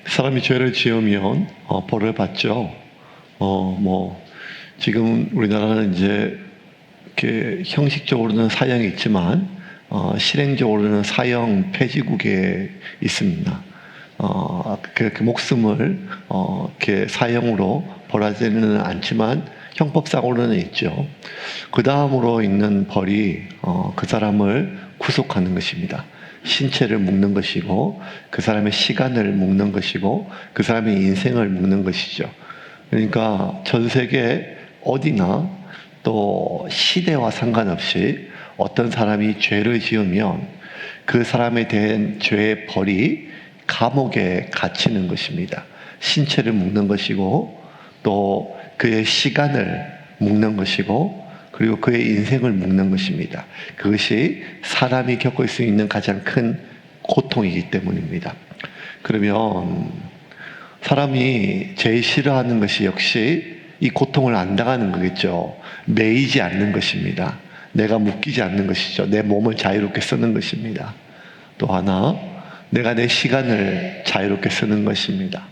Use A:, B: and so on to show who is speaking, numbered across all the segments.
A: 사람이 죄를 지으면 벌을 받죠. 지금 우리나라는 이제 이렇게 형식적으로는 사형이 있지만 실행적으로는 사형 폐지국에 있습니다. 그 목숨을 이렇게 사형으로 벌하지는 않지만 형법상으로는 있죠. 그 다음으로 있는 벌이 그 사람을 구속하는 것입니다. 신체를 묶는 것이고 그 사람의 시간을 묶는 것이고 그 사람의 인생을 묶는 것이죠. 그러니까 전 세계 어디나 또 시대와 상관없이 어떤 사람이 죄를 지으면 그 사람에 대한 죄의 벌이 감옥에 갇히는 것입니다. 신체를 묶는 것이고 또 그의 시간을 묶는 것이고 그리고 그의 인생을 묶는 것입니다. 그것이 사람이 겪을 수 있는 가장 큰 고통이기 때문입니다. 그러면 사람이 제일 싫어하는 것이 역시 이 고통을 안 당하는 거겠죠. 매이지 않는 것입니다. 내가 묶이지 않는 것이죠. 내 몸을 자유롭게 쓰는 것입니다. 또 하나, 내가 내 시간을 자유롭게 쓰는 것입니다.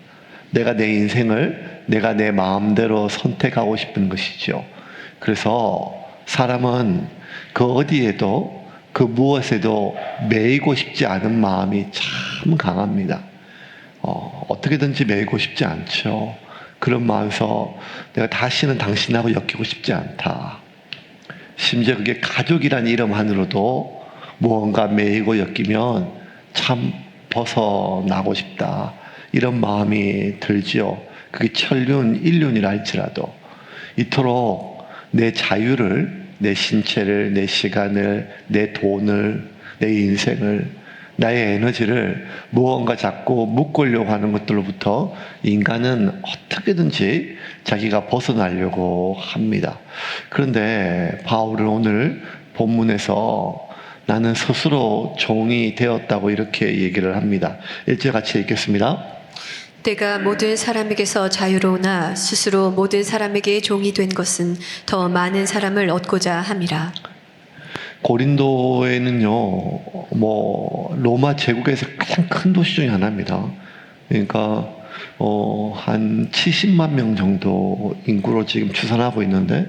A: 내가 내 인생을 내가 내 마음대로 선택하고 싶은 것이죠. 그래서 사람은 그 어디에도 그 무엇에도 매이고 싶지 않은 마음이 참 강합니다. 어떻게든지 매이고 싶지 않죠. 그런 마음에서 내가 다시는 당신하고 엮이고 싶지 않다. 심지어 그게 가족이란 이름 하나로도 무언가 매이고 엮이면 참 벗어나고 싶다. 이런 마음이 들지요. 그게 천륜, 일륜이라 할지라도 이토록 내 자유를, 내 신체를, 내 시간을, 내 돈을, 내 인생을, 나의 에너지를 무언가 자꾸 묶으려고 하는 것들로부터 인간은 어떻게든지 자기가 벗어나려고 합니다. 그런데 바울은 오늘 본문에서 나는 스스로 종이 되었다고 이렇게 얘기를 합니다. 1절 같이 읽겠습니다.
B: 내가 모든 사람에게서 자유로우나 스스로 모든 사람에게 종이 된 것은 더 많은 사람을 얻고자 함이라.
A: 고린도에는요, 로마 제국에서 가장 큰 도시 중에 하나입니다. 그러니까, 한 70만 명 정도 인구로 지금 추산하고 있는데,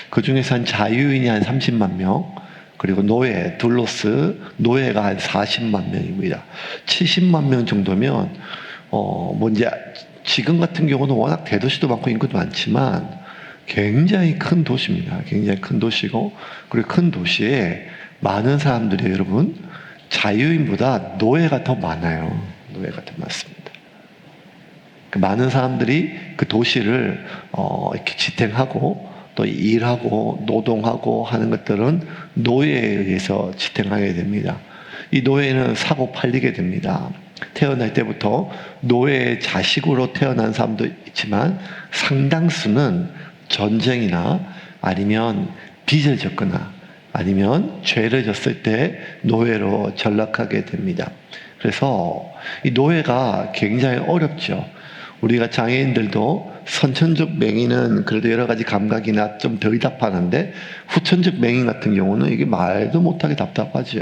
A: 그 중에서 한 자유인이 한 30만 명, 그리고 노예, 둘로스, 노예가 한 40만 명입니다. 70만 명 정도면, 이제 지금 같은 경우는 워낙 대도시도 많고 인구도 많지만, 굉장히 큰 도시입니다. 굉장히 큰 도시고, 그리고 큰 도시에 많은 사람들이 여러분, 자유인보다 노예가 더 많아요. 노예가 더 많습니다. 그 많은 사람들이 그 도시를, 이렇게 지탱하고, 또 일하고, 노동하고 하는 것들은 노예에 의해서 지탱하게 됩니다. 이 노예는 사고 팔리게 됩니다. 태어날 때부터 노예의 자식으로 태어난 사람도 있지만 상당수는 전쟁이나 아니면 빚을 졌거나 아니면 죄를 졌을 때 노예로 전락하게 됩니다. 그래서 이 노예가 굉장히 어렵죠. 우리가 장애인들도 선천적 맹인은 그래도 여러 가지 감각이나 좀 덜 답하는데 후천적 맹인 같은 경우는 이게 말도 못하게 답답하죠.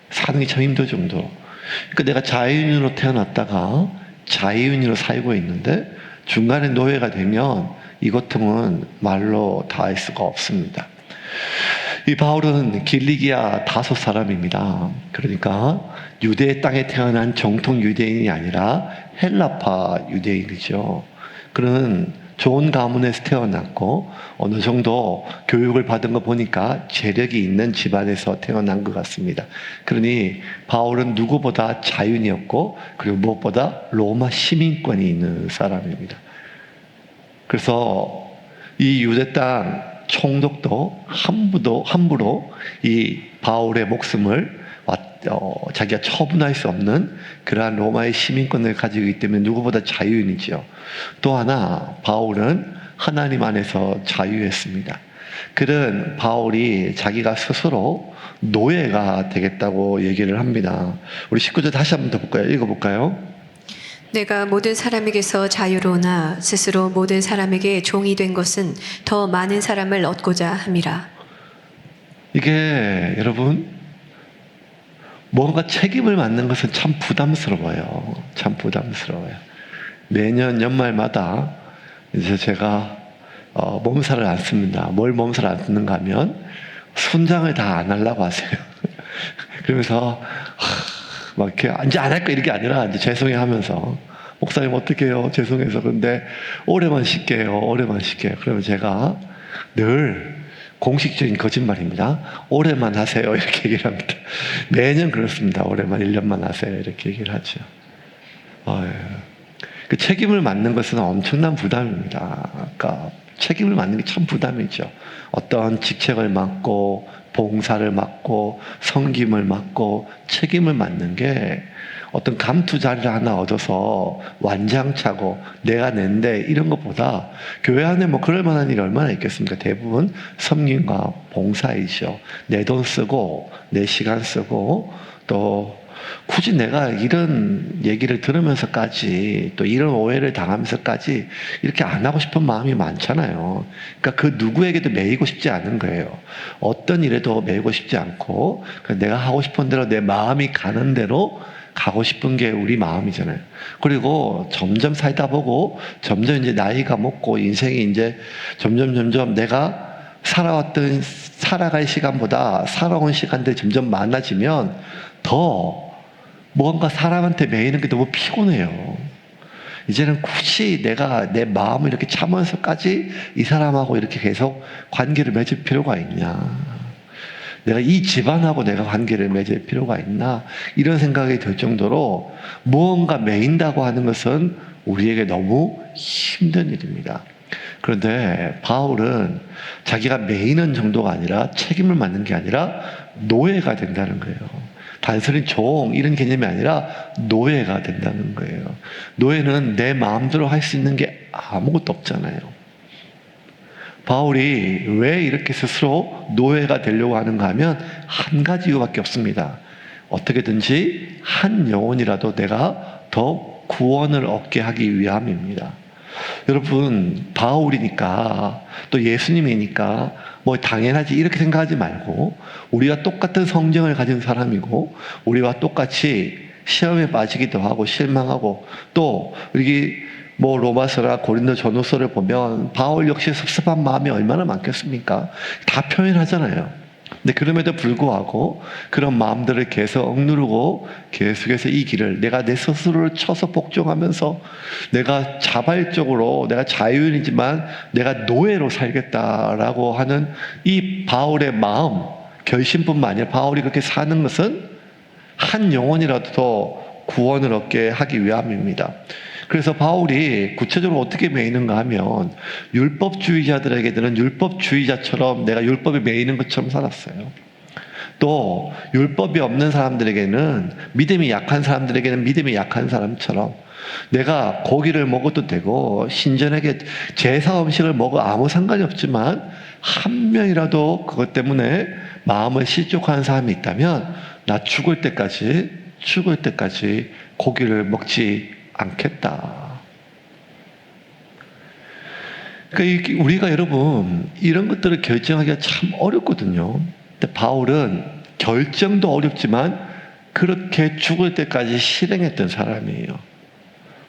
A: 사는 게 참 힘들 정도. 그러니까 내가 자유인으로 태어났다가 자유인으로 살고 있는데 중간에 노예가 되면 이 고통은 말로 다할 수가 없습니다. 이 바울은 길리기아 다소 사람입니다. 그러니까 유대 땅에 태어난 정통 유대인이 아니라 헬라파 유대인이죠. 그는 좋은 가문에서 태어났고 어느 정도 교육을 받은 거 보니까 재력이 있는 집안에서 태어난 것 같습니다. 그러니 바울은 누구보다 자유인이었고 그리고 무엇보다 로마 시민권이 있는 사람입니다. 그래서 이 유대 땅 총독도 함부로 이 바울의 목숨을 자기가 처분할 수 없는 그러한 로마의 시민권을 가지고 있기 때문에 누구보다 자유인이죠. 또 하나 바울은 하나님 안에서 자유했습니다. 그는 바울이 자기가 스스로 노예가 되겠다고 얘기를 합니다. 우리 19절 다시 한번 더 볼까요? 읽어볼까요?
B: 내가 모든 사람에게서 자유로우나 스스로 모든 사람에게 종이 된 것은 더 많은 사람을 얻고자 함이라.
A: 이게 여러분 뭔가 책임을 맡는 것은 참 부담스러워요. 참 부담스러워요. 매년 연말마다 이제 제가 몸살을 앓습니다. 뭘 몸살을 앓는가 하면 순장을 다 안 하려고 하세요. 그러면서 막 이렇게 이제 안 할 거 이런 게 아니라 이제 죄송해 하면서 목사님 어떡해요? 죄송해서 그런데 올해만 쉴게요. 올해만 쉴게요. 그러면 제가 늘 공식적인 거짓말입니다. 올해만 하세요. 이렇게 얘기를 합니다. 매년 그렇습니다. 올해만 1년만 하세요. 이렇게 얘기를 하죠. 그 책임을 맡는 것은 엄청난 부담입니다. 그러니까 책임을 맡는 게 참 부담이죠. 어떤 직책을 맡고 봉사를 맡고 섬김을 맡고 책임을 맡는 게 어떤 감투 자리를 하나 얻어서 완장차고 내가 낸데 이런 것보다 교회 안에 뭐 그럴 만한 일이 얼마나 있겠습니까? 대부분 섬김과 봉사이죠. 내 돈 쓰고 내 시간 쓰고 또 굳이 내가 이런 얘기를 들으면서까지 또 이런 오해를 당하면서까지 이렇게 안 하고 싶은 마음이 많잖아요. 그러니까 그 누구에게도 매이고 싶지 않은 거예요. 어떤 일에도 매이고 싶지 않고 내가 하고 싶은 대로 내 마음이 가는 대로 가고 싶은 게 우리 마음이잖아요. 그리고 점점 살다 보고 점점 이제 나이가 먹고 인생이 이제 점점 내가 살아갈 시간보다 살아온 시간들이 점점 많아지면 더 뭔가 사람한테 매이는 게 너무 피곤해요. 이제는 굳이 내가 내 마음을 이렇게 참으면서까지 이 사람하고 이렇게 계속 관계를 맺을 필요가 있냐. 내가 이 집안하고 내가 관계를 맺을 필요가 있나. 이런 생각이 들 정도로 무언가 매인다고 하는 것은 우리에게 너무 힘든 일입니다. 그런데 바울은 자기가 매이는 정도가 아니라 책임을 맡는 게 아니라 노예가 된다는 거예요. 단순히 종 이런 개념이 아니라 노예가 된다는 거예요. 노예는 내 마음대로 할 수 있는 게 아무것도 없잖아요. 바울이 왜 이렇게 스스로 노예가 되려고 하는가 하면 한 가지 이유밖에 없습니다. 어떻게든지 한 영혼이라도 내가 더 구원을 얻게 하기 위함입니다. 여러분, 바울이니까 또 예수님이니까 뭐 당연하지 이렇게 생각하지 말고 우리와 똑같은 성정을 가진 사람이고 우리와 똑같이 시험에 빠지기도 하고 실망하고 또 여기 뭐 로마서나 고린도 전후서를 보면 바울 역시 섭섭한 마음이 얼마나 많겠습니까? 다 표현하잖아요. 근데 그럼에도 불구하고 그런 마음들을 계속 억누르고 계속해서 이 길을 내가 내 스스로를 쳐서 복종하면서 내가 자발적으로 내가 자유인이지만 내가 노예로 살겠다라고 하는 이 바울의 마음 결심뿐만 아니라 바울이 그렇게 사는 것은 한 영혼이라도 더 구원을 얻게 하기 위함입니다. 그래서 바울이 구체적으로 어떻게 매이는가 하면 율법주의자들에게는 율법주의자처럼 내가 율법에 매이는 것처럼 살았어요. 또 율법이 없는 사람들에게는 믿음이 약한 사람들에게는 믿음이 약한 사람처럼 내가 고기를 먹어도 되고 신전에게 제사 음식을 먹어 아무 상관이 없지만 한 명이라도 그것 때문에 마음을 실족하는 사람이 있다면 나 죽을 때까지 고기를 먹지 않겠다. 그러니까 우리가 여러분 이런 것들을 결정하기가 참 어렵거든요. 근데 바울은 결정도 어렵지만 그렇게 죽을 때까지 실행했던 사람이에요.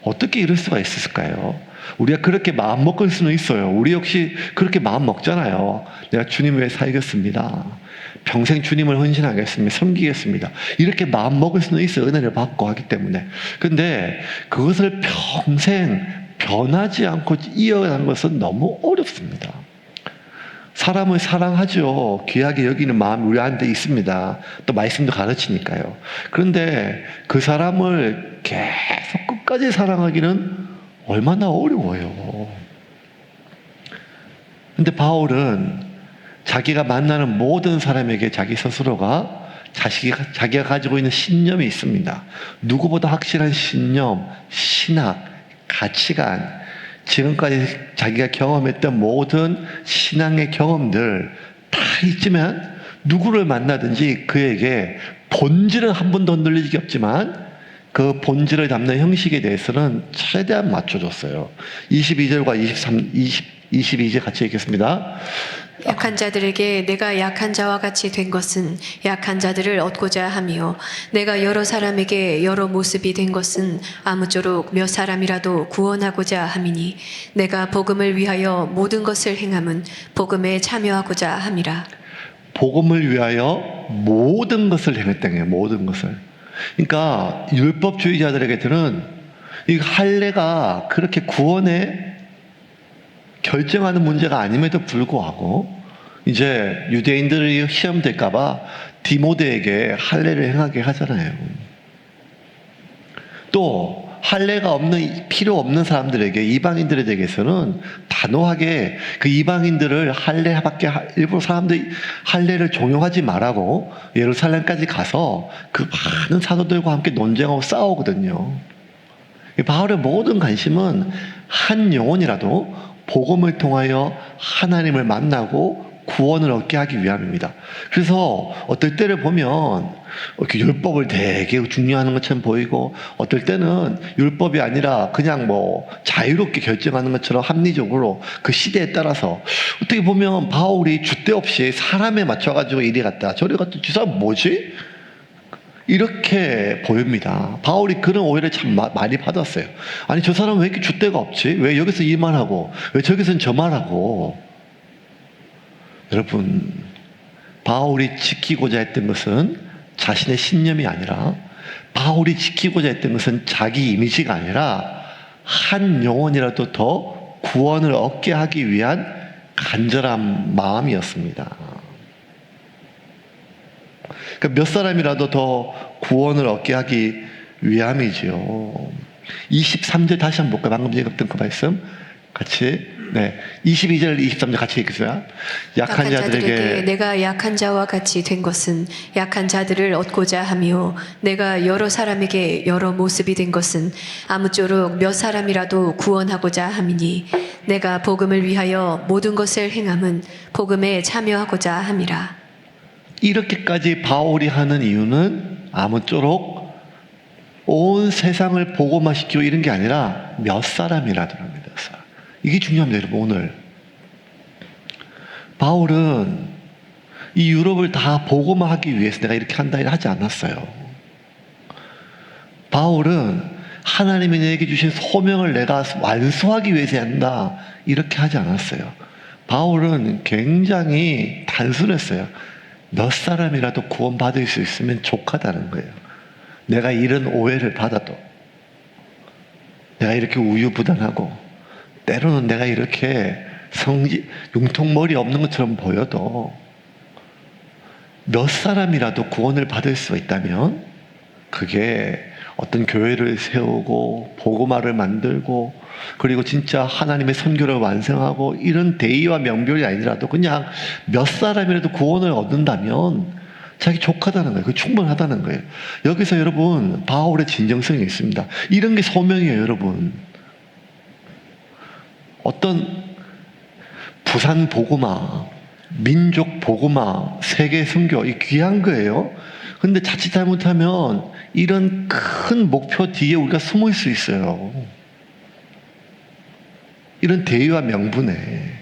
A: 어떻게 이럴 수가 있을까요? 우리가 그렇게 마음 먹을 수는 있어요. 우리 역시 그렇게 마음 먹잖아요. 내가 주님 위해 살겠습니다. 평생 주님을 헌신하겠습니다. 섬기겠습니다. 이렇게 마음 먹을 수는 있어요. 은혜를 받고 하기 때문에. 근데 그것을 평생 변하지 않고 이어가는 것은 너무 어렵습니다. 사람을 사랑하죠. 귀하게 여기는 마음이 우리한테 있습니다. 또 말씀도 가르치니까요. 그런데 그 사람을 계속 끝까지 사랑하기는 얼마나 어려워요. 근데 바울은 자기가 만나는 모든 사람에게 자기 스스로가 자기가 가지고 있는 신념이 있습니다. 누구보다 확실한 신념, 신학, 가치관, 지금까지 자기가 경험했던 모든 신앙의 경험들 다 있지만 누구를 만나든지 그에게 본질은 한 번도 흔들린 적이 없지만 그 본질을 담는 형식에 대해서는 최대한 맞춰줬어요. 22절과 22절 같이 읽겠습니다.
B: 약한 자들에게 내가 약한 자와 같이 된 것은 약한 자들을 얻고자 함이요 내가 여러 사람에게 여러 모습이 된 것은 아무쪼록 몇 사람이라도 구원하고자 함이니 내가 복음을 위하여 모든 것을 행함은 복음에 참여하고자 함이라.
A: 복음을 위하여 모든 것을 행했다는 모든 것을. 그러니까 율법주의자들에게는 이 할례가 그렇게 구원에 결정하는 문제가 아님에도 불구하고 이제 유대인들이 시험 될까봐 디모데에게 할례를 행하게 하잖아요. 또 할례가 없는 필요 없는 사람들에게 이방인들에게서는 단호하게 그 이방인들을 할례밖에 일부러 사람들이 할례를 종용하지 말라고 예루살렘까지 가서 그 많은 사도들과 함께 논쟁하고 싸우거든요. 바울의 모든 관심은 한 영혼이라도 복음을 통하여 하나님을 만나고 구원을 얻게 하기 위함입니다. 그래서 어떨 때를 보면 이렇게 율법을 되게 중요하는 것처럼 보이고 어떨 때는 율법이 아니라 그냥 뭐 자유롭게 결정하는 것처럼 합리적으로 그 시대에 따라서 어떻게 보면 바울이 줏대 없이 사람에 맞춰가지고 이리 갔다 저리 갔다 저 사람 뭐지? 이렇게 보입니다. 바울이 그런 오해를 참 많이 받았어요. 아니 저 사람은 왜 이렇게 줏대가 없지? 왜 여기서 이 말하고 왜 저기서는 저 말하고. 여러분 바울이 지키고자 했던 것은 자신의 신념이 아니라 바울이 지키고자 했던 것은 자기 이미지가 아니라 한 영혼이라도 더 구원을 얻게 하기 위한 간절한 마음이었습니다. 그러니까 몇 사람이라도 더 구원을 얻게 하기 위함이지요. 23절 다시 한번 볼까요? 방금 읽었던 그 말씀 같이 22절 23절 같이 읽겠어요. 약한 자들에게
B: 내가 약한 자와 같이 된 것은 약한 자들을 얻고자 함이요 내가 여러 사람에게 여러 모습이 된 것은 아무쪼록 몇 사람이라도 구원하고자 함이니 내가 복음을 위하여 모든 것을 행함은 복음에 참여하고자 함이라.
A: 이렇게까지 바울이 하는 이유는 아무쪼록 온 세상을 복음화시키고 이런 게 아니라 몇 사람이라도 합니다. 이게 중요합니다, 여러분. 오늘 바울은 이 유럽을 다 복음화하기 위해서 내가 이렇게 한다 하지 않았어요. 바울은 하나님이 내게 주신 소명을 내가 완수하기 위해서 한다 이렇게 하지 않았어요. 바울은 굉장히 단순했어요. 몇 사람이라도 구원받을 수 있으면 족하다는 거예요. 내가 이런 오해를 받아도 내가 이렇게 우유부단하고 때로는 내가 이렇게 융통머리 없는 것처럼 보여도 몇 사람이라도 구원을 받을 수 있다면 그게 어떤 교회를 세우고 복음화를 만들고 그리고 진짜 하나님의 선교를 완성하고 이런 대의와 명별이 아니라도 그냥 몇 사람이라도 구원을 얻는다면 자기 족하다는 거예요. 그 충분하다는 거예요. 여기서 여러분 바울의 진정성이 있습니다. 이런 게 소명이에요, 여러분. 어떤 부산 복음화, 민족 복음화, 세계 선교 이 귀한 거예요. 근데 자칫 잘못하면 이런 큰 목표 뒤에 우리가 숨을 수 있어요. 이런 대의와 명분에.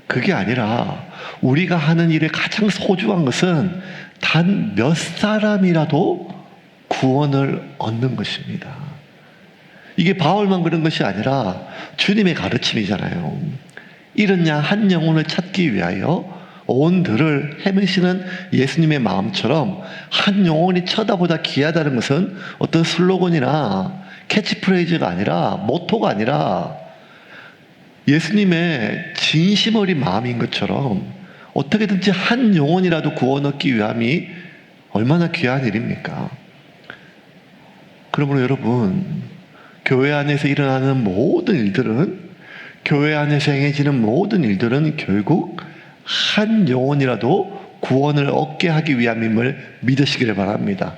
A: 그게 아니라 우리가 하는 일의 가장 소중한 것은 단 몇 사람이라도 구원을 얻는 것입니다. 이게 바울만 그런 것이 아니라 주님의 가르침이잖아요. 이런 양 한 영혼을 찾기 위하여 온 들을 헤매시는 예수님의 마음처럼 한 영혼이 쳐다보다 귀하다는 것은 어떤 슬로건이나 캐치프레이즈가 아니라 모토가 아니라 예수님의 진심 어린 마음인 것처럼 어떻게든지 한 영혼이라도 구원 얻기 위함이 얼마나 귀한 일입니까? 그러므로 여러분 교회 안에서 일어나는 모든 일들은 교회 안에서 행해지는 모든 일들은 결국 한 영혼이라도 구원을 얻게 하기 위함임을 믿으시기를 바랍니다.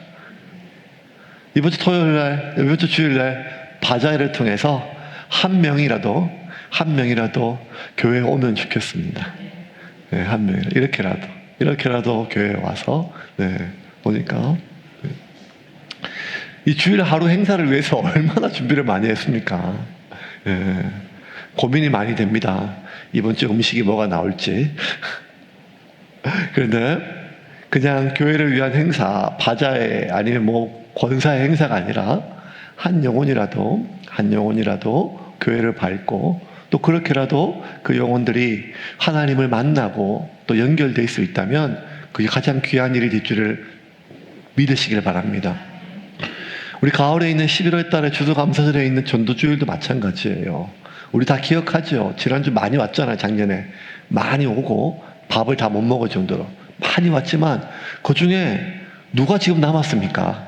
A: 이번 주 토요일날, 이번 주 주일날 바자회를 통해서 한 명이라도 교회에 오면 좋겠습니다. 네, 한 명이라도 이렇게라도 교회에 와서 보니까 이 주일 하루 행사를 위해서 얼마나 준비를 많이 했습니까? 고민이 많이 됩니다. 이번 주 음식이 뭐가 나올지. 그런데 그냥 교회를 위한 행사, 바자회 아니면 뭐 권사의 행사가 아니라 한 영혼이라도 교회를 밟고 또 그렇게라도 그 영혼들이 하나님을 만나고 또 연결될 수 있다면 그게 가장 귀한 일이 될 줄을 믿으시길 바랍니다. 우리 가을에 있는 11월 달에 추수감사절에 있는 전도주일도 마찬가지예요. 우리 다 기억하죠? 지난주 많이 왔잖아요. 작년에 많이 오고 밥을 다 못 먹을 정도로 많이 왔지만 그 중에 누가 지금 남았습니까?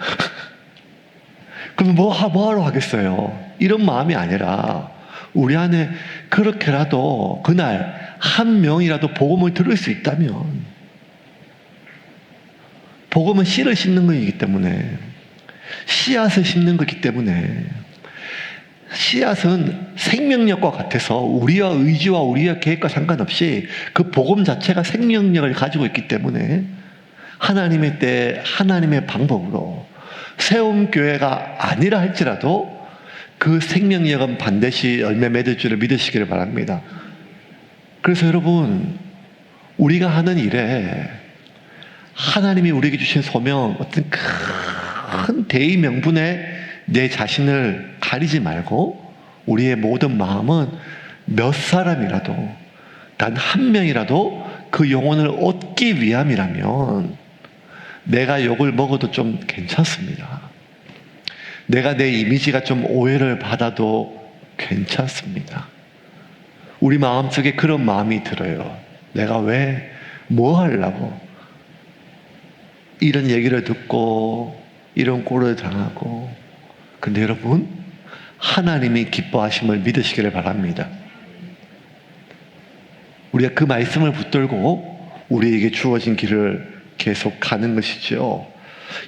A: 그럼 뭐 하러 하겠어요? 이런 마음이 아니라 우리 안에 그렇게라도 그날 한 명이라도 복음을 들을 수 있다면, 복음은 씨를 심는 것이기 때문에, 씨앗을 심는 것이기 때문에, 씨앗은 생명력과 같아서 우리와 의지와 우리의 계획과 상관없이 그 복음 자체가 생명력을 가지고 있기 때문에 하나님의 때 하나님의 방법으로 세움 교회가 아니라 할지라도 그 생명력은 반드시 열매 맺을 줄을 믿으시기를 바랍니다. 그래서 여러분, 우리가 하는 일에 하나님이 우리에게 주신 소명, 어떤 큰 대의 명분에 내 자신을 가리지 말고 우리의 모든 마음은 몇 사람이라도, 단 한 명이라도 그 영혼을 얻기 위함이라면 내가 욕을 먹어도 좀 괜찮습니다. 내가 내 이미지가 좀 오해를 받아도 괜찮습니다. 우리 마음속에 그런 마음이 들어요. 내가 뭐 하려고 이런 얘기를 듣고 이런 꼴을 당하고. 근데 여러분, 하나님이 기뻐하심을 믿으시기를 바랍니다. 우리가 그 말씀을 붙들고 우리에게 주어진 길을 계속 가는 것이죠.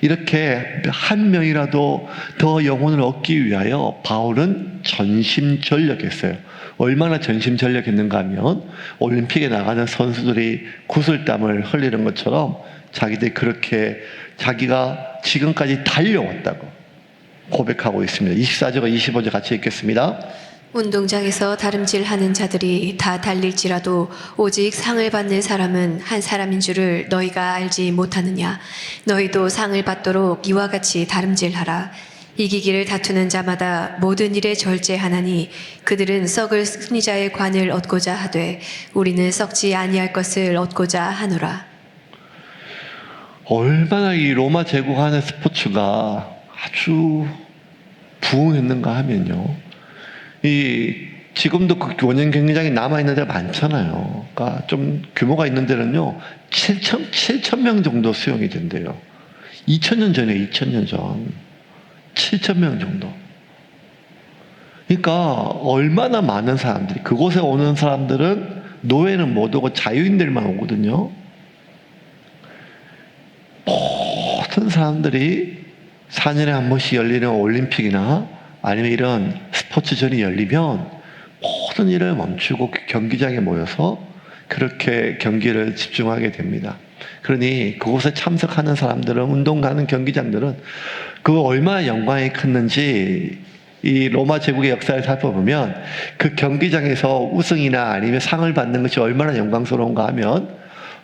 A: 이렇게 한 명이라도 더 영혼을 얻기 위하여 바울은 전심전력했어요. 얼마나 전심전력했는가 하면 올림픽에 나가는 선수들이 구슬땀을 흘리는 것처럼 자기들이 그렇게 자기가 지금까지 달려왔다고 고백하고 있습니다. 24절과 25절 같이 읽겠습니다.
B: 운동장에서 다름질하는 자들이 다 달릴지라도 오직 상을 받는 사람은 한 사람인 줄을 너희가 알지 못하느냐. 너희도 상을 받도록 이와 같이 다름질하라. 이기기를 다투는 자마다 모든 일에 절제하나니 그들은 썩을 승리자의 관을 얻고자 하되 우리는 썩지 아니할 것을 얻고자 하노라.
A: 얼마나 이 로마 제국하는 스포츠가 아주 부흥했는가 하면요, 지금도 그 원형 경기장이 남아있는 데가 많잖아요. 그러니까 좀 규모가 있는 데는요, 7천 명 정도 수용이 된대요. 2000년 전에 2000년 전 7천 명 정도. 그러니까 얼마나 많은 사람들이, 그곳에 오는 사람들은 노예는 못 오고 자유인들만 오거든요. 모든 사람들이 4년에 한 번씩 열리는 올림픽이나 아니면 이런 스포츠전이 열리면 모든 일을 멈추고 경기장에 모여서 그렇게 경기를 집중하게 됩니다. 그러니 그곳에 참석하는 사람들은, 운동 가는 경기장들은 그 얼마나 영광이 컸는지 이 로마 제국의 역사를 살펴보면 그 경기장에서 우승이나 아니면 상을 받는 것이 얼마나 영광스러운가 하면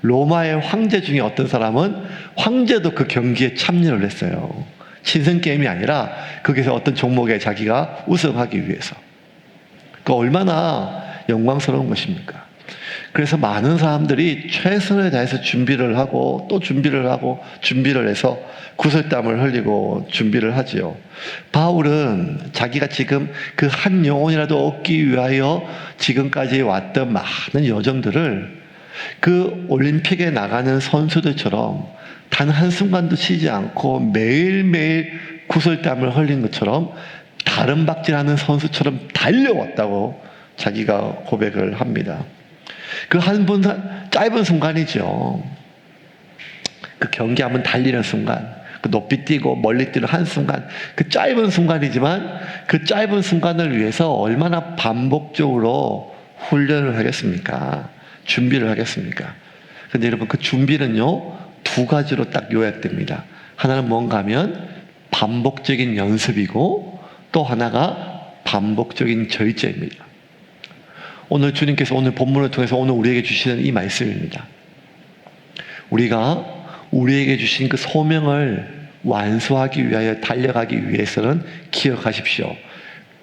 A: 로마의 황제 중에 어떤 사람은 황제도 그 경기에 참여를 했어요. 친선 게임이 아니라 거기서 어떤 종목에 자기가 우승하기 위해서. 그 얼마나 영광스러운 것입니까? 그래서 많은 사람들이 최선을 다해서 준비를 하고 또 준비를 하고 준비를 해서 구슬땀을 흘리고 준비를 하지요. 바울은 자기가 지금 그 한 영혼이라도 얻기 위하여 지금까지 왔던 많은 여정들을 그 올림픽에 나가는 선수들처럼 단 한순간도 쉬지 않고 매일매일 구슬땀을 흘린 것처럼 다른 박질하는 선수처럼 달려왔다고 자기가 고백을 합니다. 그 한 번 짧은 순간이죠. 그 경기하면 달리는 순간, 그 높이 뛰고 멀리 뛰는 한 순간, 그 짧은 순간이지만 그 짧은 순간을 위해서 얼마나 반복적으로 훈련을 하겠습니까? 준비를 하겠습니까? 근데 여러분, 그 준비는요, 두 가지로 딱 요약됩니다. 하나는 뭔가 하면 반복적인 연습이고 또 하나가 반복적인 절제입니다. 오늘 주님께서 오늘 본문을 통해서 오늘 우리에게 주시는 이 말씀입니다. 우리가 우리에게 주신 그 소명을 완수하기 위하여 달려가기 위해서는 기억하십시오.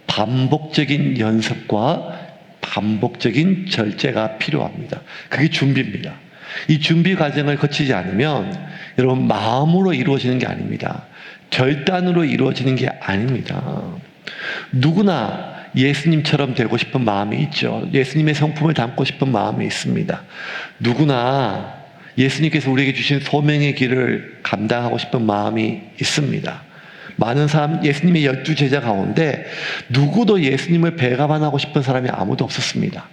A: 반복적인 연습과 반복적인 절제가 필요합니다. 그게 준비입니다. 이 준비 과정을 거치지 않으면 여러분 마음으로 이루어지는 게 아닙니다. 결단으로 이루어지는 게 아닙니다. 누구나 예수님처럼 되고 싶은 마음이 있죠. 예수님의 성품을 담고 싶은 마음이 있습니다. 누구나 예수님께서 우리에게 주신 소명의 길을 감당하고 싶은 마음이 있습니다. 많은 사람, 예수님의 12제자 가운데 누구도 예수님을 배가반하고 싶은 사람이 아무도 없었습니다.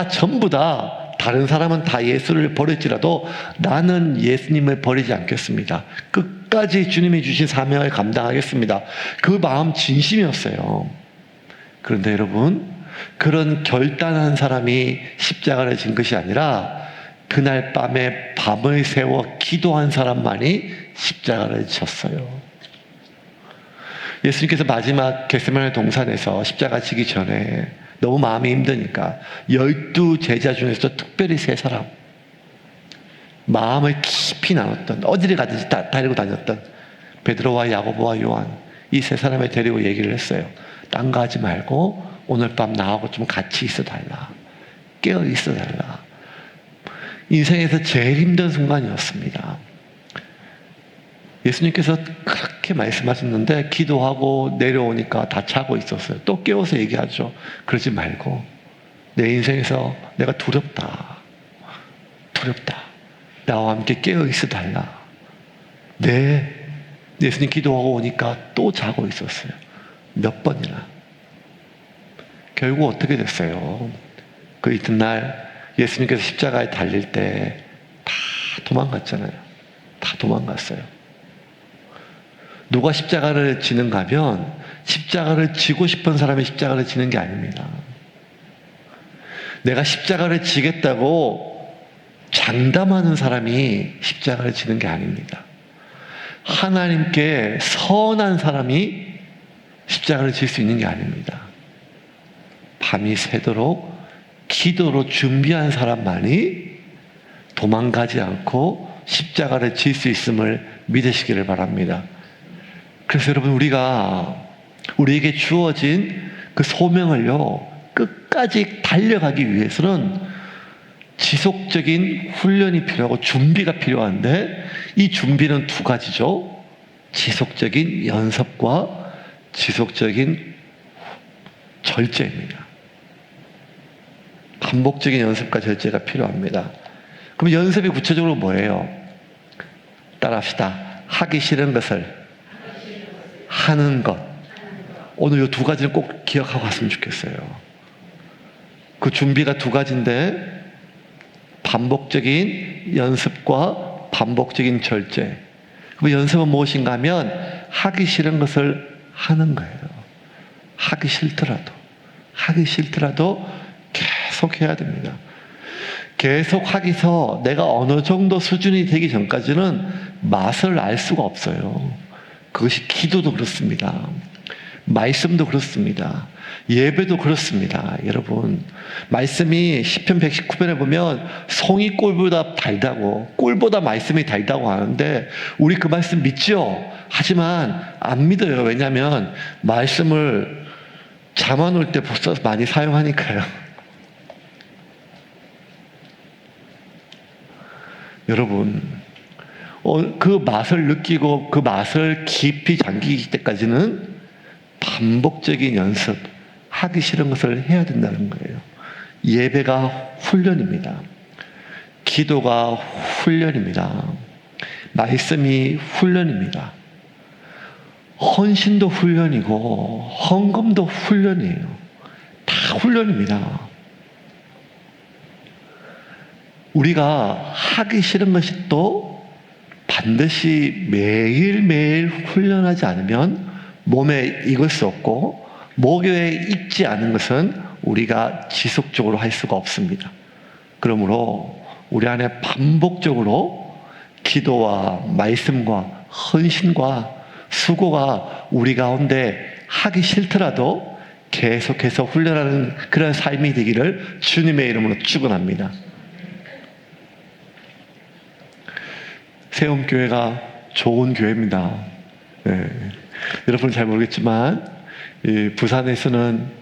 A: 전부 다 다른 사람은 다 예수를 버릴지라도 나는 예수님을 버리지 않겠습니다. 끝까지 주님이 주신 사명을 감당하겠습니다. 그 마음 진심이었어요. 그런데 여러분, 그런 결단한 사람이 십자가를 진 것이 아니라 그날 밤에 밤을 새워 기도한 사람만이 십자가를 졌어요. 예수님께서 마지막 겟세마네 동산에서 십자가 지기 전에 너무 마음이 힘드니까 12제자 중에서 특별히 3사람, 마음을 깊이 나눴던, 어디를 가든지 데리고 다녔던 베드로와 야고보와 요한, 이 3사람을 데리고 얘기를 했어요. 딴 거 하지 말고 오늘 밤 나하고 좀 같이 있어달라. 깨어 있어달라. 인생에서 제일 힘든 순간이었습니다. 예수님께서 그렇게 말씀하셨는데 기도하고 내려오니까 다 자고 있었어요. 또 깨워서 얘기하죠. 그러지 말고 내 인생에서 내가 두렵다. 나와 함께 깨어 있어달라. 네. 예수님 기도하고 오니까 또 자고 있었어요. 몇 번이나. 결국 어떻게 됐어요? 그 이튿날 예수님께서 십자가에 달릴 때 다 도망갔잖아요. 다 도망갔어요. 누가 십자가를 지는가 하면 십자가를 지고 싶은 사람이 십자가를 지는 게 아닙니다. 내가 십자가를 지겠다고 장담하는 사람이 십자가를 지는 게 아닙니다. 하나님께 선한 사람이 십자가를 질 수 있는 게 아닙니다. 밤이 새도록 기도로 준비한 사람만이 도망가지 않고 십자가를 질 수 있음을 믿으시기를 바랍니다. 그래서 여러분, 우리에게 주어진 그 소명을요, 끝까지 달려가기 위해서는 지속적인 훈련이 필요하고 준비가 필요한데, 이 준비는 2가지죠. 지속적인 연습과 지속적인 절제입니다. 반복적인 연습과 절제가 필요합니다. 그럼 연습이 구체적으로 뭐예요? 따라합시다. 하기 싫은 것을 하는 것. 오늘 이 2가지는 꼭 기억하고 갔으면 좋겠어요. 그 준비가 2가지인데 반복적인 연습과 반복적인 절제. 그 연습은 무엇인가 하면 하기 싫은 것을 하는 거예요. 하기 싫더라도 계속 해야 됩니다. 계속 하기서 내가 어느 정도 수준이 되기 전까지는 맛을 알 수가 없어요. 그것이 기도도 그렇습니다. 말씀도 그렇습니다. 예배도 그렇습니다. 여러분, 말씀이 시편 119편에 보면 송이 꿀보다 달다고, 꿀보다 말씀이 달다고 하는데 우리 그 말씀 믿죠? 하지만 안 믿어요. 왜냐하면 말씀을 잠 안 올 때 벌써 많이 사용하니까요. 여러분, 그 맛을 느끼고 그 맛을 깊이 잠기기 때까지는 반복적인 연습, 하기 싫은 것을 해야 된다는 거예요. 예배가 훈련입니다. 기도가 훈련입니다. 말씀이 훈련입니다. 헌신도 훈련이고 헌금도 훈련이에요. 다 훈련입니다. 우리가 하기 싫은 것이 또 반드시 매일매일 훈련하지 않으면 몸에 익을 수 없고 목에 익지 않은 것은 우리가 지속적으로 할 수가 없습니다. 그러므로 우리 안에 반복적으로 기도와 말씀과 헌신과 수고가 우리 가운데 하기 싫더라도 계속해서 훈련하는 그런 삶이 되기를 주님의 이름으로 축원합니다. 세움교회가 좋은 교회입니다. 네. 여러분 잘 모르겠지만 이 부산에서는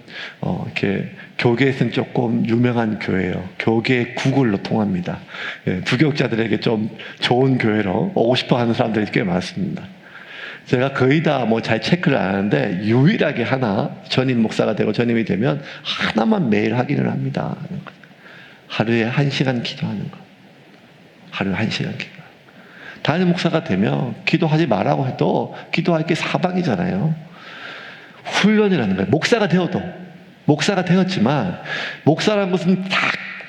A: 이렇게 교계에서는 조금 유명한 교회예요. 교계 구글로 통합니다. 예, 부교육자들에게 좀 좋은 교회로 오고 싶어 하는 사람들이 꽤 많습니다. 제가 거의 다 뭐 잘 체크를 안 하는데 유일하게 하나 전임 목사가 되고 전임이 되면 하나만 매일 확인을 합니다. 하루에 1시간 기도하는 거. 하루에 1시간 기도. 담임 목사가 되면 기도하지 말라고 해도 기도할 게 사방이잖아요. 훈련이라는 거예요. 목사가 되었지만 목사라는 것은 다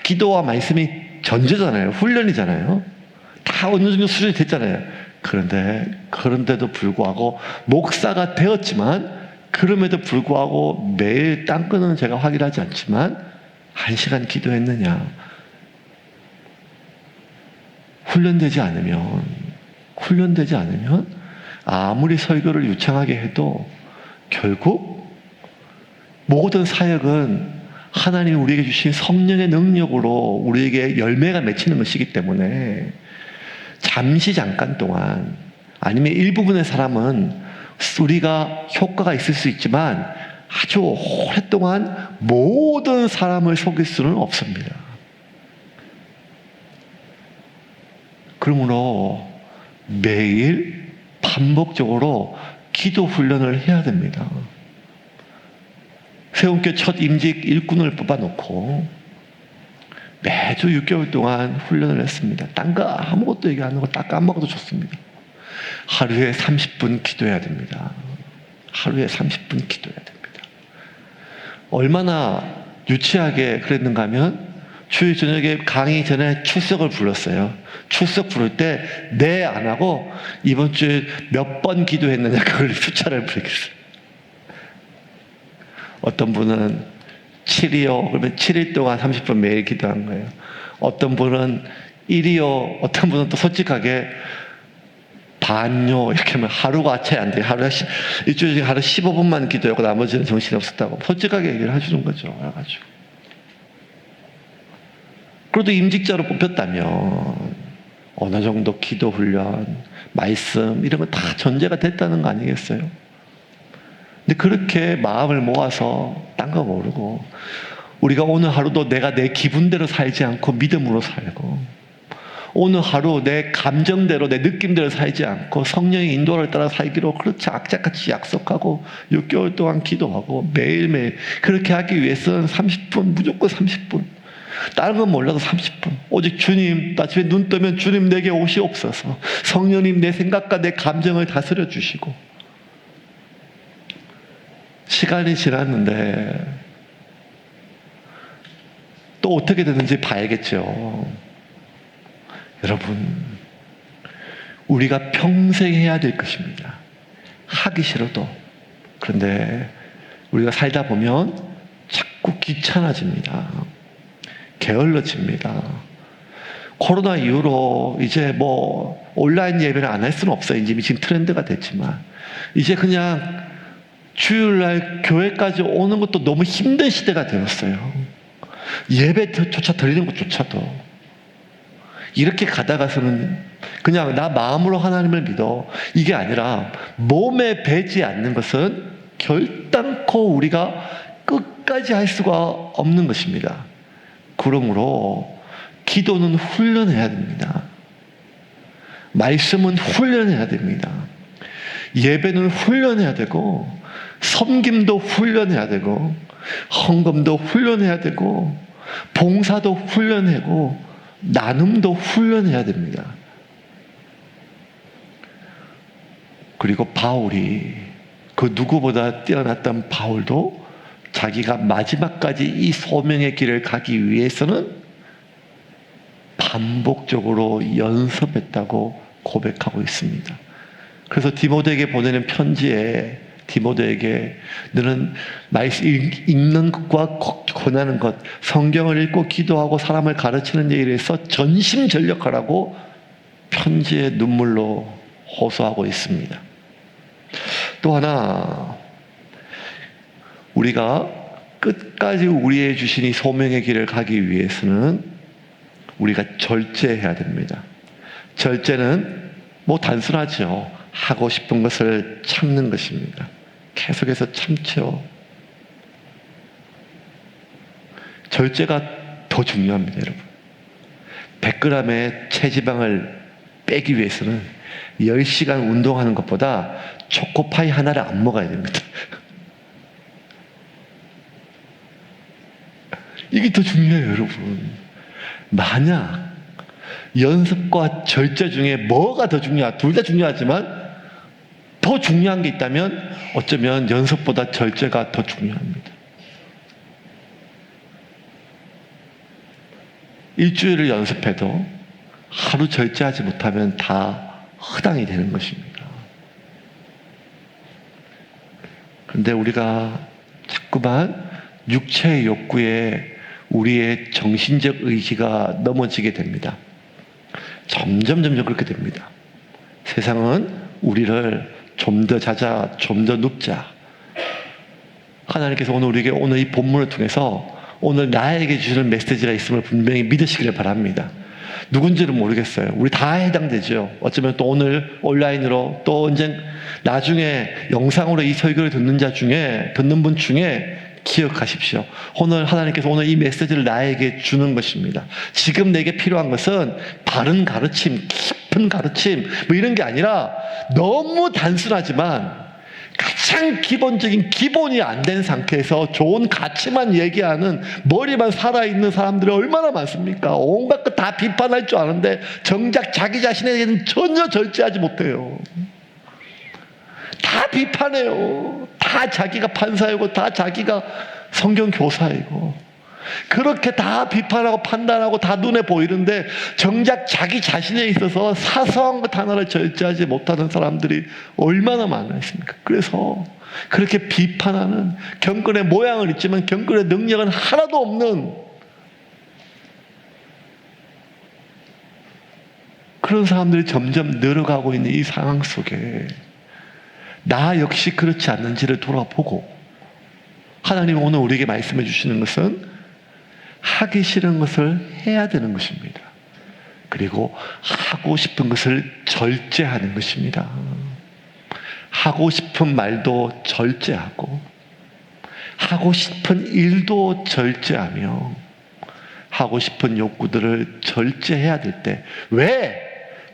A: 기도와 말씀이 전제잖아요. 훈련이잖아요. 다 어느 정도 수준이 됐잖아요. 그런데도 불구하고 목사가 되었지만 그럼에도 불구하고 매일 땅 끊는 제가 확인하지 않지만 1시간 기도했느냐. 훈련되지 않으면 아무리 설교를 유창하게 해도 결국 모든 사역은 하나님이 우리에게 주신 성령의 능력으로 우리에게 열매가 맺히는 것이기 때문에 잠깐 동안 아니면 일부분의 사람은 우리가 효과가 있을 수 있지만 아주 오랫동안 모든 사람을 속일 수는 없습니다. 그러므로 매일 반복적으로 기도 훈련을 해야 됩니다. 세움교회 첫 임직 일꾼을 뽑아놓고 매주 6개월 동안 훈련을 했습니다. 딴 거 아무것도 얘기 안 하고 딱 까먹어도 좋습니다. 하루에 30분 기도해야 됩니다. 하루에 30분 기도해야 됩니다. 얼마나 유치하게 그랬는가 하면 주일 저녁에 강의 전에 출석을 불렀어요. 출석 부를 때 네 안 하고 이번 주에 몇 번 기도했느냐 그걸 숫자를 부르겠어요. 어떤 분은 7이요. 그러면 7일 동안 30분 매일 기도한 거예요. 어떤 분은 1이요. 어떤 분은 또 솔직하게 반요. 이렇게 하면 하루가 채 안 돼요. 일주일 중에 하루 15분만 기도하고 나머지는 정신이 없었다고 솔직하게 얘기를 해주는 거죠. 그래가지고. 그래도 임직자로 뽑혔다면 어느 정도 기도 훈련, 말씀 이런 거 다 전제가 됐다는 거 아니겠어요? 근데 그렇게 마음을 모아서 딴 거 모르고 우리가 오늘 하루도 내가 내 기분대로 살지 않고 믿음으로 살고 오늘 하루 내 감정대로 내 느낌대로 살지 않고 성령의 인도를 따라 살기로 그렇지 악착같이 약속하고 6개월 동안 기도하고 매일매일 그렇게 하기 위해서는 30분 무조건 30분 다른 건 몰라도 30분 오직 주님 나 집에 눈 뜨면 주님 내게 오시옵소서 성령님 내 생각과 내 감정을 다스려 주시고 시간이 지났는데 또 어떻게 되는지 봐야겠죠. 여러분 우리가 평생 해야 될 것입니다. 하기 싫어도. 그런데 우리가 살다 보면 자꾸 귀찮아집니다. 게을러집니다. 코로나 이후로 이제 뭐 온라인 예배를 안 할 수는 없어요. 이제 지금 트렌드가 됐지만 이제 그냥 주일날 교회까지 오는 것도 너무 힘든 시대가 되었어요. 예배조차 드리는 것조차도 이렇게 가다가서는 그냥 나 마음으로 하나님을 믿어 이게 아니라 몸에 배지 않는 것은 결단코 우리가 끝까지 할 수가 없는 것입니다. 그러므로 기도는 훈련해야 됩니다. 말씀은 훈련해야 됩니다. 예배는 훈련해야 되고 섬김도 훈련해야 되고 헌금도 훈련해야 되고 봉사도 훈련하고 나눔도 훈련해야 됩니다. 그리고 바울이 그 누구보다 뛰어났던 바울도 자기가 마지막까지 이 소명의 길을 가기 위해서는 반복적으로 연습했다고 고백하고 있습니다. 그래서 디모데에게 보내는 편지에 디모데에게 너는 말씀 읽는 것과 권하는 것, 성경을 읽고 기도하고 사람을 가르치는 일에 있어 전심전력하라고 편지에 눈물로 호소하고 있습니다. 또 하나 우리가 끝까지 우리의 주신 이 소명의 길을 가기 위해서는 우리가 절제해야 됩니다. 절제는 뭐 단순하죠. 하고 싶은 것을 참는 것입니다. 계속해서 참죠. 절제가 더 중요합니다, 여러분. 100g의 체지방을 빼기 위해서는 10시간 운동하는 것보다 초코파이 하나를 안 먹어야 됩니다. 이게 더 중요해요, 여러분. 만약 연습과 절제 중에 뭐가 더 중요하? 둘 다 중요하지만 더 중요한 게 있다면 어쩌면 연습보다 절제가 더 중요합니다. 일주일을 연습해도 하루 절제하지 못하면 다 허당이 되는 것입니다. 그런데 우리가 자꾸만 육체의 욕구에 우리의 정신적 의지가 넘어지게 됩니다. 점점 그렇게 됩니다. 세상은 우리를 좀 더 자자, 좀 더 눕자. 하나님께서 우리에게 오늘 이 본문을 통해서 오늘 나에게 주시는 메시지가 있음을 분명히 믿으시기를 바랍니다. 누군지는 모르겠어요. 우리 다 해당되죠. 어쩌면 또 오늘 온라인으로 또 언제 나중에 영상으로 이 설교를 듣는 분 중에 기억하십시오. 오늘 하나님께서 오늘 이 메시지를 나에게 주는 것입니다. 지금 내게 필요한 것은 바른 가르침, 깊은 가르침 뭐 이런 게 아니라 너무 단순하지만 가장 기본적인 기본이 안 된 상태에서 좋은 가치만 얘기하는 머리만 살아있는 사람들이 얼마나 많습니까? 온갖 것 다 비판할 줄 아는데 정작 자기 자신에게는 전혀 절제하지 못해요. 다 비판해요. 다 자기가 판사이고 다 자기가 성경 교사이고 그렇게 다 비판하고 판단하고 다 눈에 보이는데 정작 자기 자신에 있어서 사소한 것 하나를 절제하지 못하는 사람들이 얼마나 많아 있습니까? 그래서 그렇게 비판하는 경건의 모양은 있지만 경건의 능력은 하나도 없는 그런 사람들이 점점 늘어가고 있는 이 상황 속에 나 역시 그렇지 않는지를 돌아보고 하나님은 오늘 우리에게 말씀해 주시는 것은 하기 싫은 것을 해야 되는 것입니다. 그리고 하고 싶은 것을 절제하는 것입니다. 하고 싶은 말도 절제하고 하고 싶은 일도 절제하며 하고 싶은 욕구들을 절제해야 될 때 왜?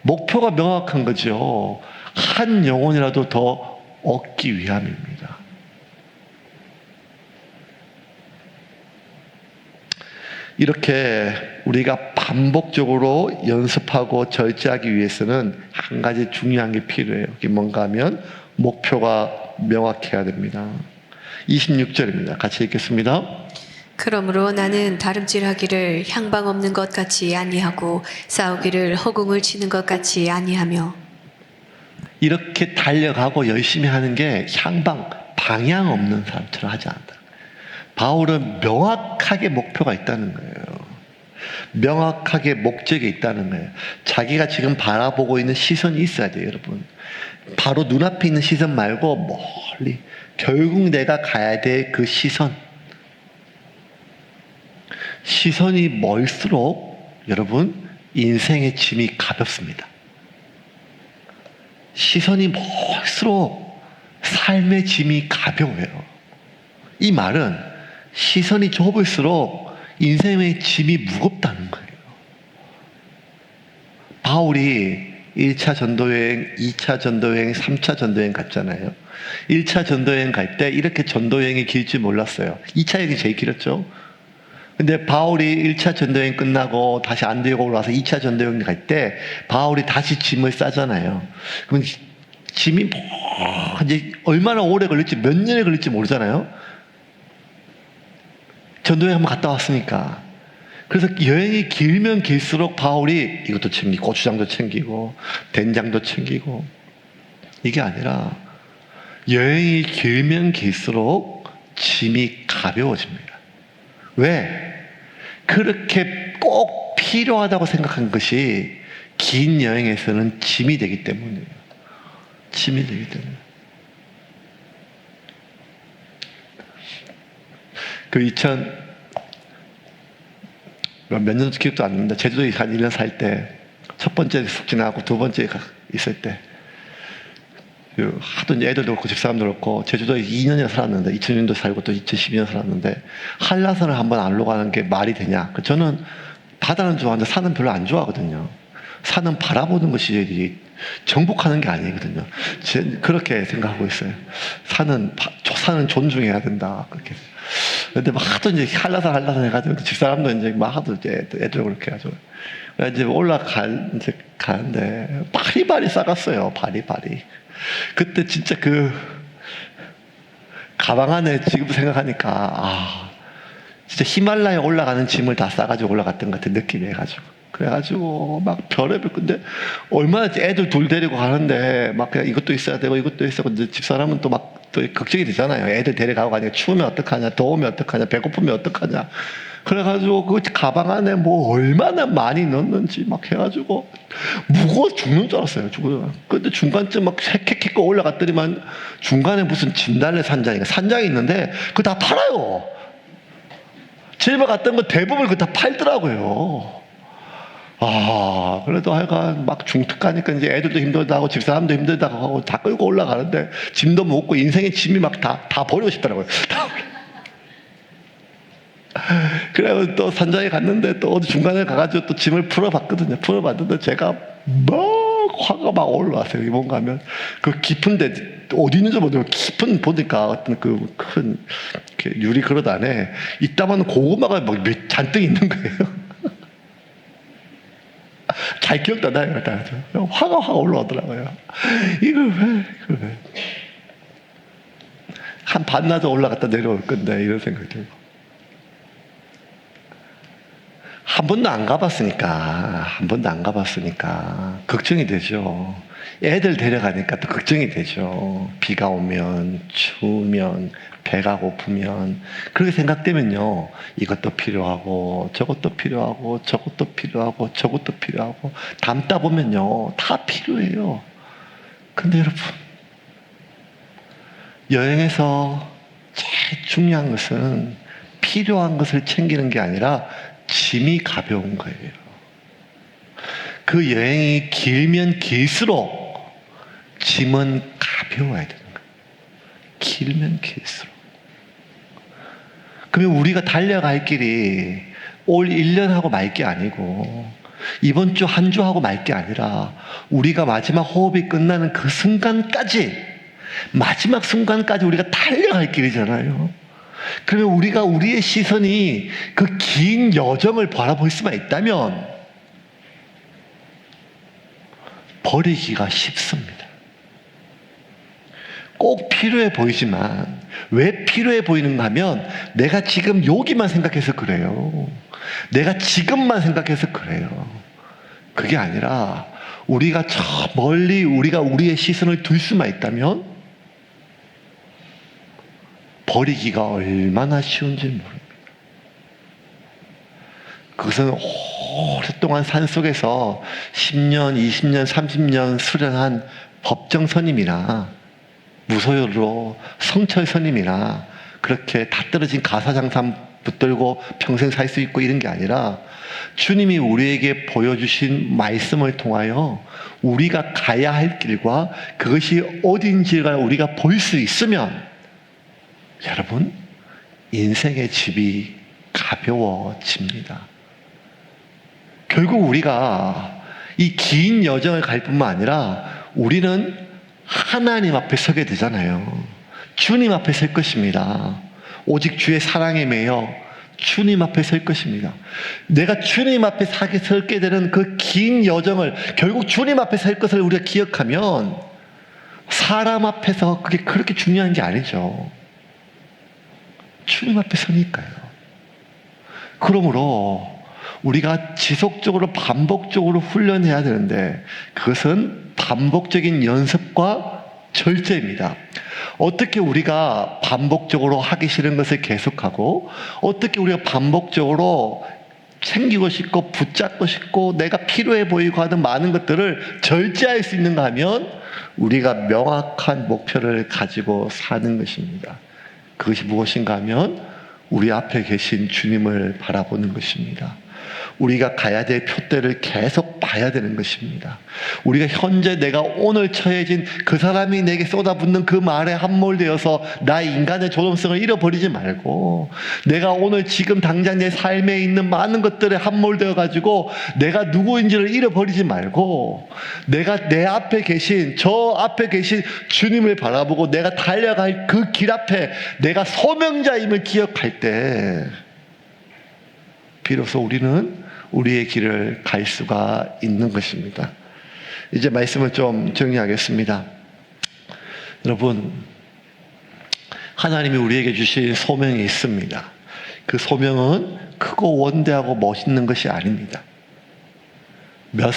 A: 목표가 명확한 거죠. 한 영혼이라도 더 얻기 위함입니다. 이렇게 우리가 반복적으로 연습하고 절제하기 위해서는 한 가지 중요한 게 필요해요. 그게 뭔가 하면 목표가 명확해야 됩니다. 26절입니다. 같이 읽겠습니다.
B: 그러므로 나는 다름질하기를 향방 없는 것 같이 아니하고 싸우기를 허공을 치는 것 같이 아니하며
A: 이렇게 달려가고 열심히 하는 게 방향 없는 사람처럼 하지 않는다. 바울은 명확하게 목표가 있다는 거예요. 명확하게 목적이 있다는 거예요. 자기가 지금 바라보고 있는 시선이 있어야 돼요, 여러분. 바로 눈앞에 있는 시선 말고 멀리 결국 내가 가야 될 그 시선이 멀수록 여러분 인생의 짐이 가볍습니다. 시선이 멀수록 삶의 짐이 가벼워요. 이 말은 시선이 좁을수록 인생의 짐이 무겁다는 거예요. 바울이 1차 전도여행, 2차 전도여행, 3차 전도여행 갔잖아요. 1차 전도여행 갈 때 이렇게 전도여행이 길 줄 몰랐어요. 2차 여행이 제일 길었죠. 근데 바울이 1차 전도여행 끝나고 다시 안디옥으로 와서 2차 전도여행 갈 때 바울이 다시 짐을 싸잖아요. 그럼 짐이 이제 얼마나 오래 걸릴지 몇 년이 걸릴지 모르잖아요. 전도여행 한번 갔다 왔으니까. 그래서 여행이 길면 길수록 바울이 이것도 챙기고 고추장도 챙기고 된장도 챙기고 이게 아니라 여행이 길면 길수록 짐이 가벼워집니다. 왜? 그렇게 꼭 필요하다고 생각한 것이 긴 여행에서는 짐이 되기 때문이에요. 짐이 되기 때문에. 몇 년 기억도 안 납니다. 제주도에 한 1년 살 때, 첫 번째 숙진하고 두 번째 있을 때, 하도 이제 애들도 그렇고 집사람도 그렇고 제주도에 2년이나 살았는데 2000년도 살고 또 2012년 살았는데 한라산을 한번 알러 가는 게 말이 되냐? 저는 바다는 좋아하는데 산은 별로 안 좋아하거든요. 산은 바라보는 것이 정복하는 게 아니거든요. 그렇게 생각하고 있어요. 산은 존중해야 된다. 그렇게. 근데 막 하도 이제 한라산 해가지고 집사람도 이제 막 하도 이제 애들 그렇게 해가지고. 이제 가는데 바리바리 싸갔어요. 바리바리. 그때 진짜 가방 안에 지금 생각하니까 진짜 히말라야 올라가는 짐을 다 싸가지고 올라갔던 것 같은 느낌이 해가지고 그래가지고 막 별의별 근데 얼마나 애들 둘 데리고 가는데 막 그냥 이것도 있어야 되고 이것도 있어야 되고 집사람은 또 걱정이 되잖아요. 애들 데려가고 가니까 추우면 어떡하냐, 더우면 어떡하냐, 배고프면 어떡하냐. 그래가지고 그 가방 안에 뭐 얼마나 많이 넣었는지 막 해가지고 무거워 죽는 줄 알았어요. 근데 중간쯤 막 헥헥헥 올라갔더니만 중간에 무슨 진달래 산장이 있는데 그거 다 팔아요. 집에 갔던 거 대부분 그거 다 팔더라고요. 그래도 하여간 막 중특 가니까 이제 애들도 힘들다고 집사람도 힘들다고 하고 다 끌고 올라가는데 짐도 못 고 인생의 짐이 막 다 버리고 싶더라고요. 그래서 또 산장에 갔는데 또 어디 중간에 가가지고 또 짐을 풀어봤거든요. 풀어봤는데 제가 막 화가 막 올라왔어요. 뭔가 하면 그 깊은데 어디 있는지 모르고 깊은 보니까 어떤 그 큰 유리 그릇 안에 이따만 고구마가 막 잔뜩 있는 거예요. 잘 기억도 안 나요. 화가 확 올라오더라고요. 이걸 왜? 한 반나절 올라갔다 내려올 건데 이런 생각이 들고. 한 번도 안 가봤으니까 걱정이 되죠. 애들 데려가니까 또 걱정이 되죠. 비가 오면, 추우면, 배가 고프면. 그렇게 생각되면요. 이것도 필요하고, 저것도 필요하고, 저것도 필요하고, 저것도 필요하고, 담다 보면요. 다 필요해요. 근데 여러분, 여행에서 제일 중요한 것은 필요한 것을 챙기는 게 아니라 짐이 가벼운 거예요. 그 여행이 길면 길수록 짐은 가벼워야 되는 거예요. 길면 길수록. 그러면 우리가 달려갈 길이 올 1년 하고 말 게 아니고 이번 주 한 주 하고 말 게 아니라 우리가 마지막 호흡이 끝나는 그 순간까지 마지막 순간까지 우리가 달려갈 길이잖아요. 그러면 우리가 우리의 시선이 그 긴 여정을 바라볼 수만 있다면 버리기가 쉽습니다. 꼭 필요해 보이지만 왜 필요해 보이는가 하면 내가 지금 여기만 생각해서 그래요. 내가 지금만 생각해서 그래요. 그게 아니라 우리가 저 멀리 우리가 우리의 시선을 둘 수만 있다면 버리기가 얼마나 쉬운지 모릅니다. 그것은 오랫동안 산속에서 10년, 20년, 30년 수련한 법정 스님이나 무소유로 성철 스님이나 그렇게 다 떨어진 가사장삼 붙들고 평생 살 수 있고 이런 게 아니라 주님이 우리에게 보여주신 말씀을 통하여 우리가 가야 할 길과 그것이 어딘지를 우리가 볼 수 있으면 여러분 인생의 집이 가벼워집니다. 결국 우리가 이 긴 여정을 갈 뿐만 아니라 우리는 하나님 앞에 서게 되잖아요. 주님 앞에 설 것입니다. 오직 주의 사랑에 매여 주님 앞에 설 것입니다. 내가 주님 앞에 서게 되는 그 긴 여정을 결국 주님 앞에 설 것을 우리가 기억하면 사람 앞에서 그게 그렇게 중요한 게 아니죠. 주님 앞에 서니까요. 그러므로 우리가 지속적으로 반복적으로 훈련해야 되는데 그것은 반복적인 연습과 절제입니다. 어떻게 우리가 반복적으로 하기 싫은 것을 계속하고 어떻게 우리가 반복적으로 챙기고 싶고 붙잡고 싶고 내가 필요해 보이고 하는 많은 것들을 절제할 수 있는가 하면 우리가 명확한 목표를 가지고 사는 것입니다. 그것이 무엇인가 하면 우리 앞에 계신 주님을 바라보는 것입니다. 우리가 가야 될 표대를 계속 봐야 되는 것입니다. 우리가 현재 내가 오늘 처해진 그 사람이 내게 쏟아붓는 그 말에 함몰되어서 나의 인간의 존엄성을 잃어버리지 말고, 내가 오늘 지금 당장 내 삶에 있는 많은 것들에 함몰되어 가지고 내가 누구인지를 잃어버리지 말고, 내가 내 앞에 계신, 저 앞에 계신 주님을 바라보고 내가 달려갈 그 길 앞에 내가 소명자임을 기억할 때 비로소 우리는 우리의 길을 갈 수가 있는 것입니다. 이제 말씀을 좀 정리하겠습니다. 여러분, 하나님이 우리에게 주신 소명이 있습니다. 그 소명은 크고 원대하고 멋있는 것이 아닙니다. 몇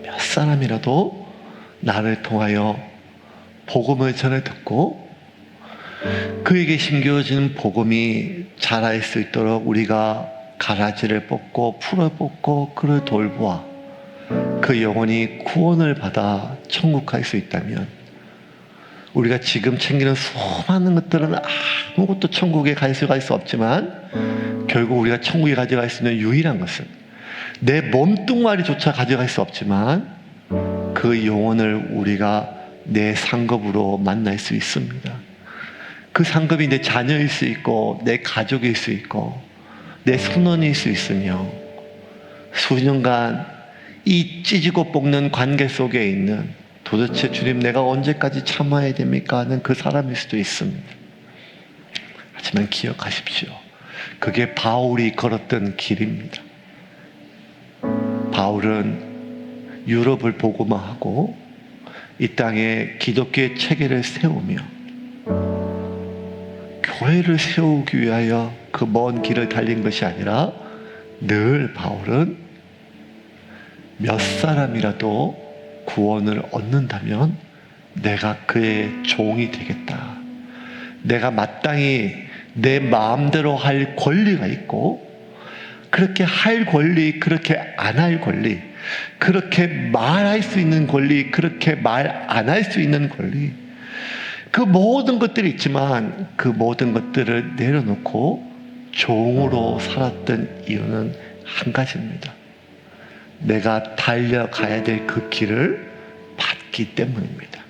A: 사람이라도 나를 통하여 복음을 전해 듣고 그에게 심겨지는 복음이 자랄 수 있도록 우리가 가라지를 뽑고 풀을 뽑고 그를 돌보아 그 영혼이 구원을 받아 천국 갈 수 있다면, 우리가 지금 챙기는 수많은 것들은 아무것도 천국에 갈 수 없지만, 결국 우리가 천국에 가져갈 수 있는 유일한 것은 내 몸뚱아리조차 가져갈 수 없지만 그 영혼을 우리가 내 상급으로 만날 수 있습니다. 그 상급이 내 자녀일 수 있고 내 가족일 수 있고 내 손원일 수 있으며, 수년간 이 찢고 볶는 관계 속에 있는, 도대체 주님 내가 언제까지 참아야 됩니까 하는 그 사람일 수도 있습니다. 하지만 기억하십시오. 그게 바울이 걸었던 길입니다. 바울은 유럽을 복음화하고 이 땅에 기독교의 체계를 세우며 교회를 세우기 위하여 그 먼 길을 달린 것이 아니라, 늘 바울은 몇 사람이라도 구원을 얻는다면 내가 그의 종이 되겠다. 내가 마땅히 내 마음대로 할 권리가 있고, 그렇게 할 권리, 그렇게 안 할 권리, 그렇게 말할 수 있는 권리, 그렇게 말 안 할 수 있는 권리, 그 모든 것들이 있지만 그 모든 것들을 내려놓고 종으로 살았던 이유는 한 가지입니다. 내가 달려가야 될 그 길을 받기 때문입니다.